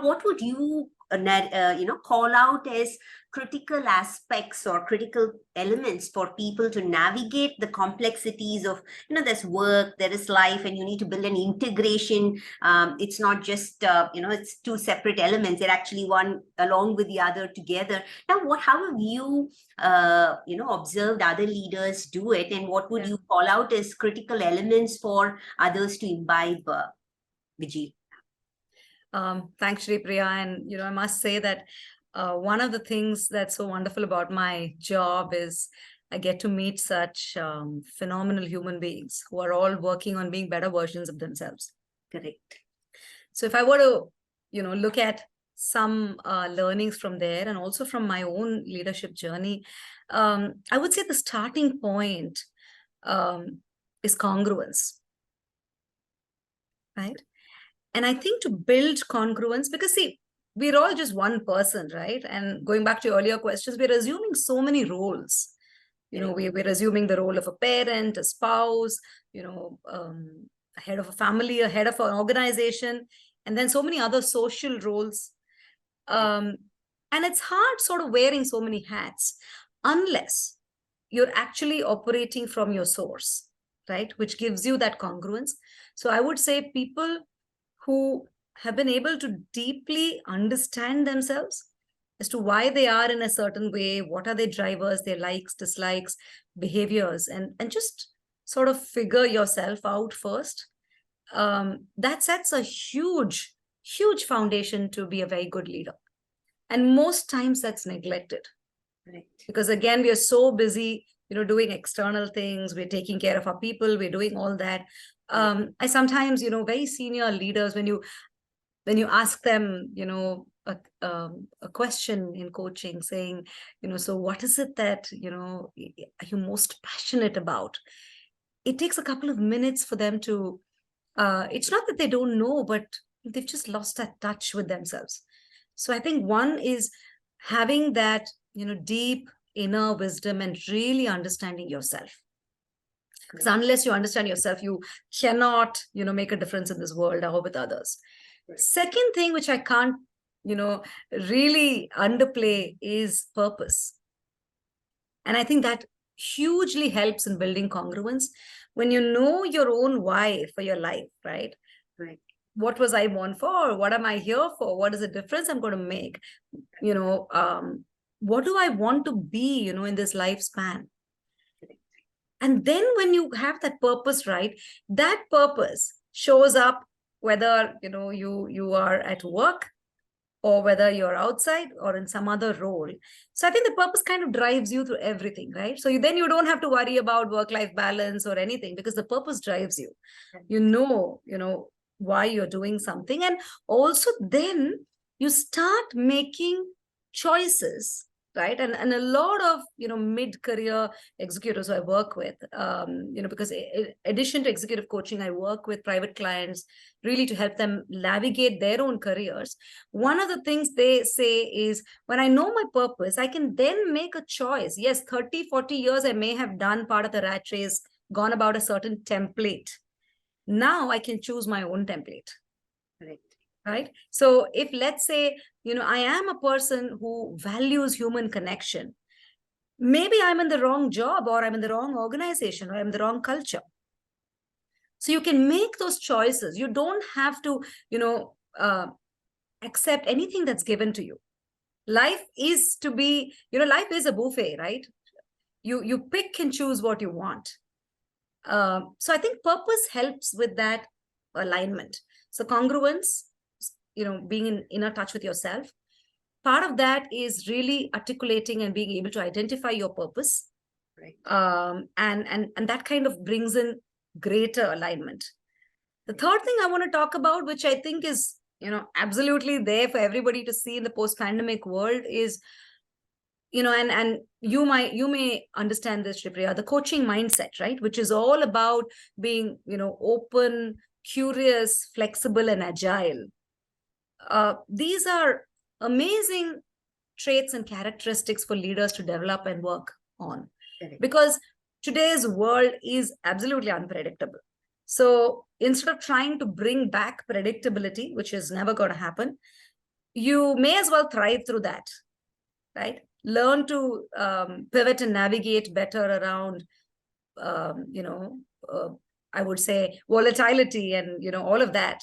what would you call out as critical aspects or critical elements for people to navigate the complexities of, there's work, there is life, and you need to build an integration. It's not just it's two separate elements, they're actually one along with the other together. Now, how have you observed other leaders do it, and what would you call out as critical elements for others to imbibe, Vijay? Thanks, Shri Priya. And, I must say that one of the things that's so wonderful about my job is I get to meet such phenomenal human beings who are all working on being better versions of themselves. Correct. So if I were to, look at some learnings from there and also from my own leadership journey, I would say the starting point is congruence, right? And I think to build congruence, because see, we're all just one person, right? And going back to your earlier questions, we're assuming so many roles. We're assuming the role of a parent, a spouse, a head of a family, a head of an organization, and then so many other social roles. And it's hard sort of wearing so many hats unless you're actually operating from your source, right? Which gives you that congruence. So I would say people who have been able to deeply understand themselves as to why they are in a certain way, what are their drivers, their likes, dislikes, behaviors, and just sort of figure yourself out first. That sets a huge, huge foundation to be a very good leader. And most times that's neglected. Right. Because again, we are so busy, doing external things, we're taking care of our people, we're doing all that. I sometimes, very senior leaders, when you ask them, a question in coaching saying, so what is it that, are you most passionate about? It takes a couple of minutes for them to, it's not that they don't know, but they've just lost that touch with themselves. So I think one is having that, deep inner wisdom and really understanding yourself. Because unless you understand yourself, you cannot, make a difference in this world or with others. Right. Second thing, which I can't, really underplay, is purpose. And I think that hugely helps in building congruence. When you know your own why for your life, right? Right. What was I born for? What am I here for? What is the difference I'm going to make? What do I want to be, in this lifespan? And then when you have that purpose, right, that purpose shows up whether, you are at work or whether you're outside or in some other role. So I think the purpose kind of drives you through everything, right? So then you don't have to worry about work-life balance or anything because the purpose drives you. You know why you're doing something. And also then you start making choices, right? And a lot of, mid-career executives I work with, because in addition to executive coaching, I work with private clients really to help them navigate their own careers. One of the things they say is, when I know my purpose, I can then make a choice. Yes, 30, 40 years, I may have done part of the rat race, gone about a certain template. Now I can choose my own template. Right? So if, let's say, I am a person who values human connection, maybe I'm in the wrong job, or I'm in the wrong organization, or I'm in the wrong culture. So you can make those choices. You don't have to, accept anything that's given to you. Life is to be, life is a buffet, right? You pick and choose what you want. So I think purpose helps with that alignment. So congruence, being in inner touch with yourself. Part of that is really articulating and being able to identify your purpose. Right. And that kind of brings in greater alignment. The third thing I want to talk about, which I think is, absolutely there for everybody to see in the post-pandemic world, is, and you may understand this, Shripriya, the coaching mindset, right? Which is all about being, open, curious, flexible, and agile. These are amazing traits and characteristics for leaders to develop and work on. Correct. Because today's world is absolutely unpredictable. So instead of trying to bring back predictability, which is never going to happen, you may as well thrive through that, right? Learn to pivot and navigate better around, I would say, volatility and, all of that.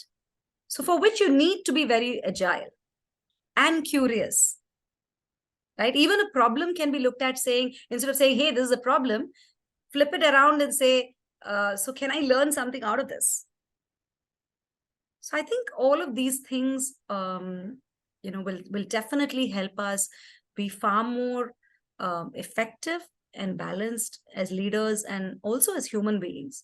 So for which you need to be very agile and curious, right? Even a problem can be looked at saying, instead of saying, hey, this is a problem, flip it around and say, so can I learn something out of this? So I think all of these things, will definitely help us be far more effective and balanced as leaders and also as human beings.